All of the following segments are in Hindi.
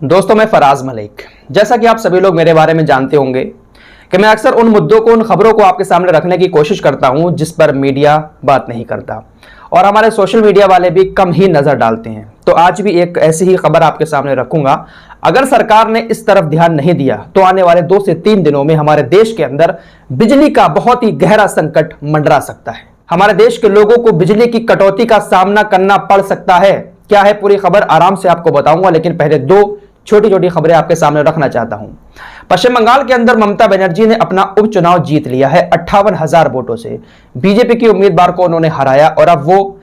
दोस्तों, मैं फराज मलिक। जैसा कि आप सभी लोग मेरे बारे में जानते होंगे कि मैं अक्सर उन मुद्दों को, उन खबरों को आपके सामने रखने की कोशिश करता हूं जिस पर मीडिया बात नहीं करता और हमारे सोशल मीडिया वाले भी कम ही नजर डालते हैं। तो आज भी एक ऐसी ही खबर आपके सामने रखूंगा। अगर सरकार ने इस तरफ ध्यान नहीं दिया तो आने वाले 2 से 3 दिनों में हमारे देश के अंदर बिजली का बहुत ही गहरा संकट मंडरा सकता है। हमारे देश के लोगों को बिजली की कटौती का सामना करना पड़ सकता है। क्या है पूरी खबर, आराम से आपको बताऊंगा, लेकिन पहले 2 छोटी छोटी खबरें आपके सामने रखना चाहता हूं। पश्चिम बंगाल के अंदर ममता बनर्जी ने अपना उपचुनाव जीत लिया है 58,000 वोटों से। बीजेपी की उम्मीदवार को उन्होंने हराया और अब वो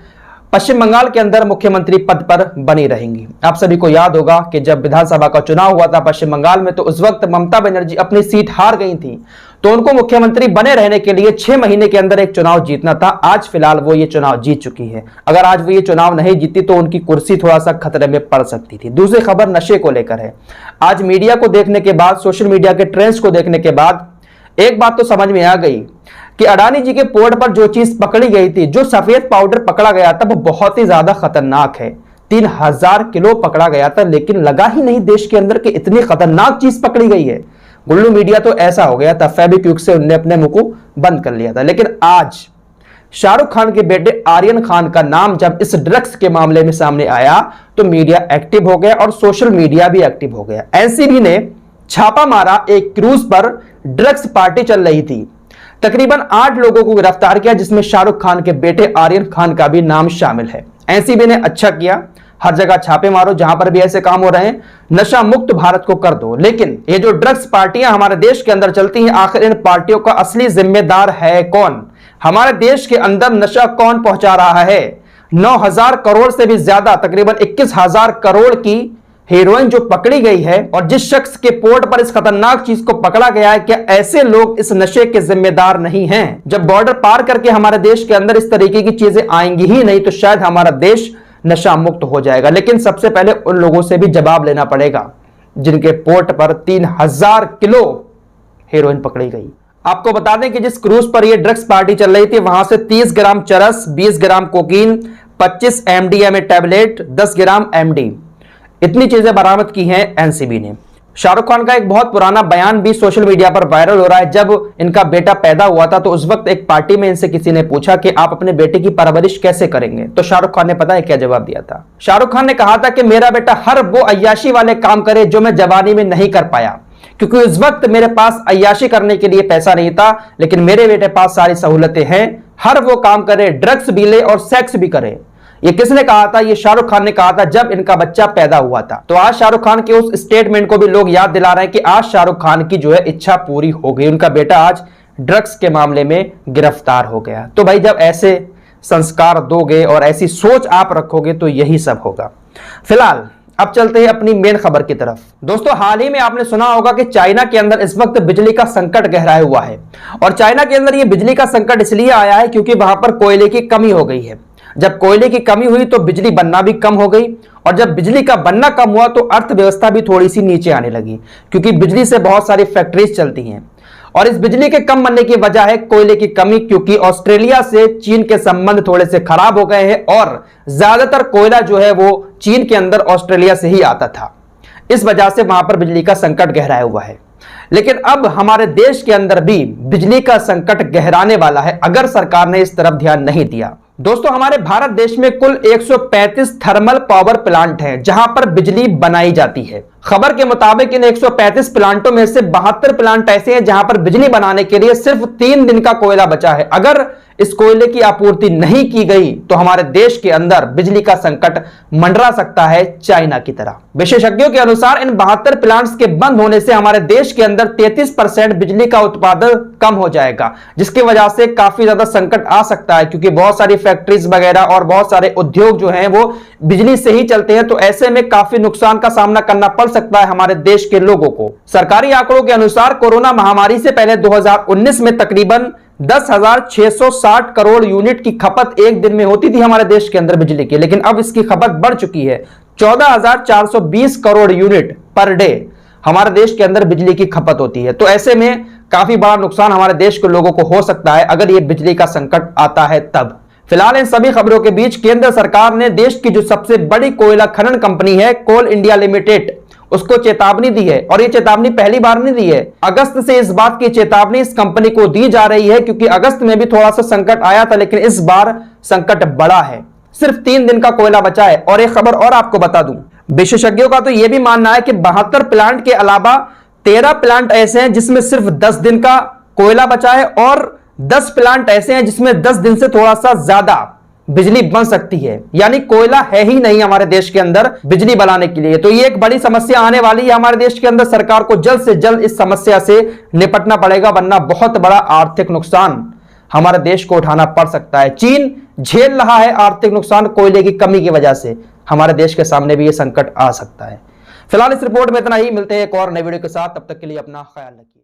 पश्चिम बंगाल के अंदर मुख्यमंत्री पद पर बनी रहेंगी। आप सभी को याद होगा कि जब विधानसभा का चुनाव हुआ था पश्चिम बंगाल में, तो उस वक्त ममता बनर्जी अपनी सीट हार गई थी, तो उनको मुख्यमंत्री बने रहने के लिए 6 महीने के अंदर एक चुनाव जीतना था। आज फिलहाल वो ये चुनाव जीत चुकी है। अगर आज वो ये चुनाव नहीं जीती तो उनकी कुर्सी थोड़ा सा खतरे में पड़ सकती थी। दूसरी खबर नशे को लेकर है। आज मीडिया को देखने के बाद, सोशल मीडिया के ट्रेंड्स को देखने के बाद एक बात तो समझ में आ गई कि अडानी जी के पोर्ट पर जो चीज पकड़ी गई थी, जो सफेद पाउडर पकड़ा गया था, वो बहुत ही ज्यादा खतरनाक है। 3000 किलो पकड़ा गया था, लेकिन लगा ही नहीं देश के अंदर कि इतनी खतरनाक चीज पकड़ी गई है। गुल्लू मीडिया तो ऐसा हो गया था, फेविक्विक से उनने अपने मुंह को बंद कर लिया था। लेकिन आज शाहरुख खान के बेटे आर्यन खान का नाम जब इस ड्रग्स के मामले में सामने आया तो मीडिया एक्टिव हो गया और सोशल मीडिया भी एक्टिव हो गया। एनसीबी ने छापा मारा, एक क्रूज पर ड्रग्स पार्टी चल रही थी। तकरीबन 8 लोगों को गिरफ्तार किया, जिसमें शाहरुख खान के बेटे आर्यन खान का भी नाम शामिल है। एनसीबी ने अच्छा किया, हर जगह छापे मारो, जहां पर भी ऐसे काम हो रहे हैं, नशा मुक्त भारत को कर दो। लेकिन ये जो ड्रग्स पार्टियां हमारे देश के अंदर चलती हैं, आखिर इन पार्टियों का असली जिम्मेदार है कौन? हमारे देश के अंदर नशा कौन पहुंचा रहा है? 9,000 करोड़ से भी ज्यादा, तकरीबन 21,000 करोड़ की हेरोइन जो पकड़ी गई है, और जिस शख्स के पोर्ट पर इस खतरनाक चीज को पकड़ा गया है, क्या ऐसे लोग इस नशे के जिम्मेदार नहीं हैं? जब बॉर्डर पार करके हमारे देश के अंदर इस तरीके की चीजें आएंगी ही नहीं, तो शायद हमारा देश नशा मुक्त हो जाएगा। लेकिन सबसे पहले उन लोगों से भी जवाब लेना पड़ेगा जिनके पोर्ट पर 3000 किलो हेरोइन पकड़ी गई। आपको बता दें कि जिस क्रूज पर यह ड्रग्स पार्टी चल रही थी, वहां से 30 ग्राम चरस, 20 ग्राम कोकीन, 25 MDMA टैबलेट, 10 ग्राम MD, इतनी चीजें बरामद की हैं एनसीबी ने। शाहरुख खान का एक बहुत पुराना बयान भी सोशल मीडिया पर वायरल हो रहा है। जब इनका बेटा पैदा हुआ था तो उस वक्त एक पार्टी में इनसे किसी ने पूछा कि आप अपने बेटे की परवरिश कैसे करेंगे, तो शाहरुख खान ने पता है क्या जवाब दिया था? शाहरुख खान ने कहा था कि मेरा बेटा हर वो अय्याशी वाले काम करे जो मैं जवानी में नहीं कर पाया, क्योंकि उस वक्त मेरे पास अय्याशी करने के लिए पैसा नहीं था, लेकिन मेरे बेटे पास सारी सहूलतें हैं। हर वो काम करे, ड्रग्स भी ले और सेक्स भी करे। ये किसने कहा था? ये शाहरुख खान ने कहा था जब इनका बच्चा पैदा हुआ था। तो आज शाहरुख खान के उस स्टेटमेंट को भी लोग याद दिला रहे हैं कि आज शाहरुख खान की जो है इच्छा पूरी हो गई। उनका बेटा आज ड्रग्स के मामले में गिरफ्तार हो गया। तो भाई, जब ऐसे संस्कार दोगे और ऐसी सोच आप रखोगे तो यही सब होगा। फिलहाल अब चलते हैं अपनी मेन खबर की तरफ। दोस्तों, हाल ही में आपने सुना होगा कि चाइना के अंदर इस वक्त बिजली का संकट गहराया हुआ है। और चाइना के अंदर यह बिजली का संकट इसलिए आया है क्योंकि वहां पर कोयले की कमी हो गई है। जब कोयले की कमी हुई तो बिजली बनना भी कम हो गई, और जब बिजली का बनना कम हुआ तो अर्थव्यवस्था भी थोड़ी सी नीचे आने लगी, क्योंकि बिजली से बहुत सारी फैक्ट्रीज चलती हैं। और इस बिजली के कम बनने की वजह है कोयले की कमी, क्योंकि ऑस्ट्रेलिया से चीन के संबंध थोड़े से खराब हो गए हैं और ज्यादातर कोयला जो है वो चीन के अंदर ऑस्ट्रेलिया से ही आता था। इस वजह से वहां पर बिजली का संकट गहराया हुआ है। लेकिन अब हमारे देश के अंदर भी बिजली का संकट गहराने वाला है अगर सरकार ने इस तरफ ध्यान नहीं दिया। दोस्तों, हमारे भारत देश में कुल 135 थर्मल पावर प्लांट हैं जहां पर बिजली बनाई जाती है। खबर के मुताबिक इन 135 प्लांटों में से 72 प्लांट ऐसे हैं जहां पर बिजली बनाने के लिए सिर्फ 3 दिन का कोयला बचा है। अगर इस कोयले की आपूर्ति नहीं की गई तो हमारे देश के अंदर बिजली का संकट मंडरा सकता है चाइना की तरह। विशेषज्ञों के अनुसार इन 72 प्लांट्स के बंद होने से हमारे देश के अंदर 33% बिजली का उत्पादन कम हो जाएगा, जिसकी वजह से काफी ज्यादा संकट आ सकता है, क्योंकि बहुत सारी फैक्ट्रीज वगैरह और बहुत सारे उद्योग जो हैं वो बिजली से ही चलते हैं। तो ऐसे में काफी नुकसान का सामना करना पड़ सकता है हमारे देश के लोगों को। सरकारी आंकड़ों के अनुसार कोरोना महामारी से पहले 2019 में तकरीबन 10,660 करोड़ यूनिट की खपत एक दिन में होती थी हमारे देश के अंदर बिजली की, लेकिन अब इसकी खपत बढ़ चुकी है। 14,420 करोड़ यूनिट पर डे हमारे देश के अंदर बिजली की खपत होती है। तो ऐसे में काफी बड़ा नुकसान हमारे देश के लोगों को हो सकता है अगर यह बिजली का संकट आता है तब। फिलहाल इन सभी खबरों के बीच केंद्र सरकार ने देश की जो सबसे बड़ी कोयला खनन कंपनी है कोल इंडिया लिमिटेड, उसको चेतावनी दी है, और ये चेतावनी पहली बार नहीं दी है। अगस्त से इस बात की चेतावनी इस कंपनी को दी जा रही है, क्योंकि अगस्त में भी थोड़ा सा संकट आया था, लेकिन इस बार संकट बड़ा है। सिर्फ 3 दिन का कोयला बचा है। और एक खबर और आपको बता दूं, विशेषज्ञों का तो यह भी मानना है कि 72 प्लांट के अलावा 13 प्लांट ऐसे हैं जिसमें सिर्फ 10 दिन का कोयला बचा है, और 10 प्लांट ऐसे हैं जिसमें 10 दिन से थोड़ा सा ज्यादा बिजली बन सकती है। यानी कोयला है ही नहीं हमारे देश के अंदर बिजली बनाने के लिए। तो ये एक बड़ी समस्या आने वाली है हमारे देश के अंदर। सरकार को जल्द से जल्द इस समस्या से निपटना पड़ेगा, वरना बहुत बड़ा आर्थिक नुकसान हमारे देश को उठाना पड़ सकता है। चीन झेल रहा है आर्थिक नुकसान कोयले की कमी की वजह से, हमारे देश के सामने भी यह संकट आ सकता है। फिलहाल इस रिपोर्ट में इतना ही। मिलते हैं एक और नई वीडियो के साथ, तब तक के लिए अपना ख्याल रखिए।